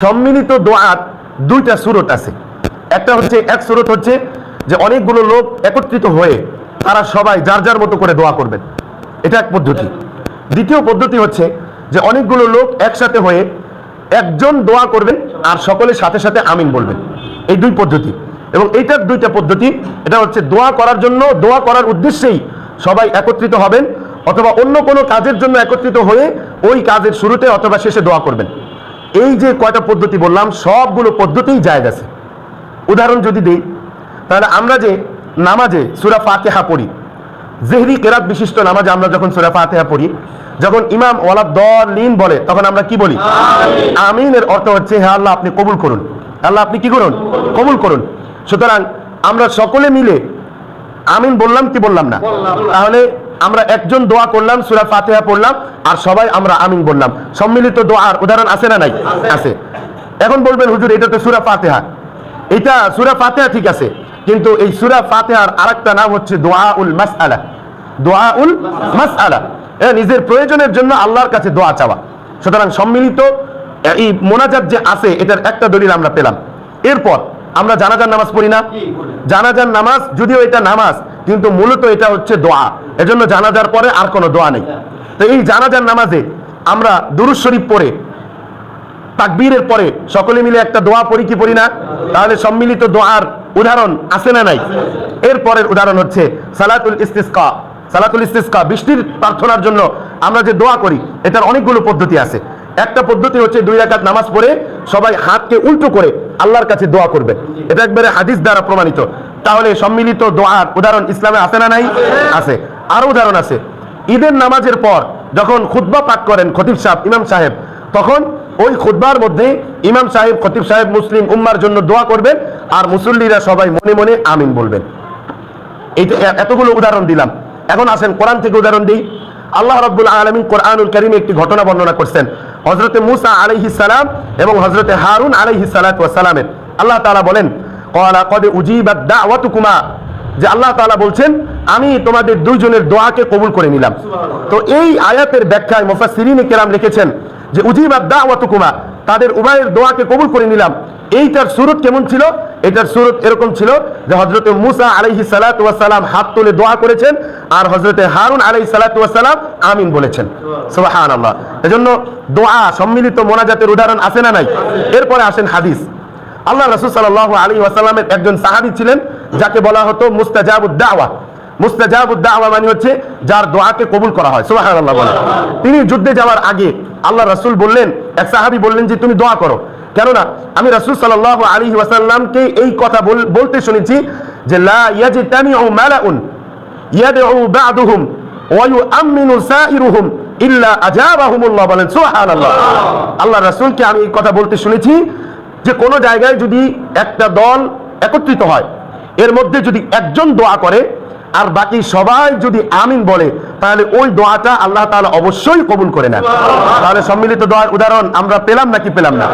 সম্মিলিত দোয়ার দুইটা সূরত আছে। একটা হচ্ছে, এক সূরত হচ্ছে যে অনেকগুলো লোক একত্রিত হয়ে তারা সবাই যার যার মতো করে দোয়া করবেন, এটা এক পদ্ধতি। দ্বিতীয় পদ্ধতি হচ্ছে যে অনেকগুলো লোক একসাথে হয়ে একজন দোয়া করবেন আর সকলের সাথে সাথে আমিন বলবেন। এই দুই পদ্ধতি, এবং এইটার দুইটা পদ্ধতি। এটা হচ্ছে দোয়া করার জন্য, দোয়া করার উদ্দেশ্যেই সবাই একত্রিত হবেন, অথবা অন্য কোনো কাজের জন্য একত্রিত হয়ে ওই কাজের শুরুতে অথবা শেষে দোয়া করবেন। এই যে কয়টা পদ্ধতি বললাম, সবগুলো পদ্ধতিই জায়েজ আছে। উদাহরণ যদি দিই, তাহলে আমরা যে নামাজে সূরা ফাতিহা পড়ি, জেহরি কেরাত বিশিষ্ট নামাজে আমরা যখন সূরা ফাতিহা পড়ি, যখন ইমাম ওয়ালাদ-দাল্লিন বলে তখন আমরা কি বলি? আমিনের অর্থ হচ্ছে হে আল্লাহ আপনি কবুল করুন, আল্লাহ আপনি কি করুন? কবুল করুন। সুতরাং আমরা সকলে মিলে আমিন বললাম কি বললাম না? তাহলে আমরা একজন দোয়া করলাম, সূরা ফাতিহা পড়লাম, আর সবাই আমরা আমিন বললাম। সম্মিলিত দোয়ার উদাহরণ আছে না নাই? আছে। এখন বলবেন হুজুর এটা তো সূরা ফাতিহা। এটা সূরা ফাতিহা ঠিক আছে, কিন্তু এই সূরা ফাতিহার আরেকটা নাম হচ্ছে দুআউল মাসআলা। দুআউল মাসআলা, নিজের প্রয়োজনের জন্য আল্লাহর কাছে দোয়া চাওয়া। সুতরাং সম্মিলিত এই মোনাজাত যে আছে, এটার একটা দলিল আমরা পেলাম। এরপর আমরা জানাজার নামাজ পড়ি না? জানাজার নামাজ যদিও এটা নামাজ, কিন্তু মূলত এটা হচ্ছে দোয়া। এজন্য জানাজার পরে আর কোনো দোয়া নেই। তো এই জানাজার নামাজে আমরা দুরূদ শরীফ পড়ে তাকবীরের পরে সকলে মিলে একটা দোয়া পড়ি কি পড়ি না? তাহলে সম্মিলিত দোয়ার উদাহরণ আছে না নাই? এরপরের উদাহরণ হচ্ছে সালাতুল ইস্তিসকা। সালাতুল ইস্তিসকা, বৃষ্টির প্রার্থনার জন্য আমরা যে দোয়া করি, এটার অনেকগুলো পদ্ধতি আছে। একটা পদ্ধতি হচ্ছে 2 রাকাত নামাজ পড়ে সবাই হাতকে উল্টো করে আল্লাহর কাছে দোয়া করবে। এটা একবারে হাদিস দ্বারা প্রমাণিত। তাহলে সম্মিলিত দোয়ার উদাহরণ ইসলামে আছে না নাই? আছে। আরো উদাহরণ আছে। ঈদের নামাজের পর যখন খুতবা পাঠ করেন খতিব সাহেব, ইমাম সাহেব, তখন ওই খুতবার মধ্যে ইমাম সাহেব, খতিব সাহেব মুসলিম উম্মার জন্য দোয়া করবেন, আর মুসল্লিরা সবাই মনে মনে আমিন বলবেন। এইটা এতগুলো উদাহরণ দিলাম। এখন আসেন কোরআন থেকে উদাহরণ দিই। আল্লাহ রাব্বুল আলামিন কোরআনুল কারীমে একটি ঘটনা বর্ণনা করছেন, হযরতে মূসা আলাইহিস সালাম এবং হযরতে হারুন আলাইহিস সালাতু ওয়াস সালামের। আল্লাহ তাআলা বলেন, ক্বালা ক্বাদ উজিবাত দাওয়াতুকুমা, যে আল্লাহ তাআলা বলছেন আমি তোমাদের দুইজনের দোয়াকে কবুল করে নিলাম। তো এই আয়াতের ব্যাখ্যায় মুফাসসিরিনে কেরাম লিখেছেন যে উজিবাত দাওয়াতুকুমা, তাদের উভয়ের দোয়াকে কবুল করে নিলাম। এইটার সূরত কেমন ছিল? এটার সূরত এরকম ছিল যে হযরতে মূসা আলাইহিস সালাতু ওয়াস সালাম হাত তুলে দোয়া করেছেন, আর হযরতে হারুন আলাইহিস সালাতু ওয়াস সালাম আমিন বলেছেন। সুবহানাল্লাহ। এজন্য দোয়া সম্মিলিত মোনাজাতের উদাহরণ আছে না নাই? এরপরে আসেন হাদিস। আল্লাহ রাসূল সাল্লাল্লাহু আলাইহি ওয়াসাল্লামের একজন সাহাবী ছিলেন যাকে বলা হতো মুস্তাজাবুদ দাওয়া। মুস্তাজাবুদ দাওয়া মানে হচ্ছে যার দোয়াকে কবুল করা হয়। সুবহানাল্লাহ বলেন। তিনি যুদ্ধে যাওয়ার আগে আল্লাহ রাসূল বললেন, এক সাহাবী বললেন যে তুমি দোয়া করো, কেননা আমি রাসূল সাল্লাল্লাহু আলাইহি ওয়াসাল্লামকে এই কথা বলতে শুনেছি যে লা ইয়াজতামিউ মালাউন ইয়াদউ বা'দুহুম ওয়া ইউআমিনু সাইরুহুম ইল্লা আজাবাহুমুল্লাহ। বলেন সুবহানাল্লাহ। আল্লাহ রাসূলকে আমি এই কথা বলতে শুনেছি যে কোন জায়গায় যদি একটা দল একত্রিত হয়, এর মধ্যে যদি একজন দোয়া করে আর বাকি সবাই যদি আমিন বলে, তাহলে ওই দোয়াটা আল্লাহ তাআলা অবশ্যই কবুল করে নেন। তাহলে সম্মিলিত দোয়ার উদাহরণ আমরা পেলাম নাকি পেলাম না?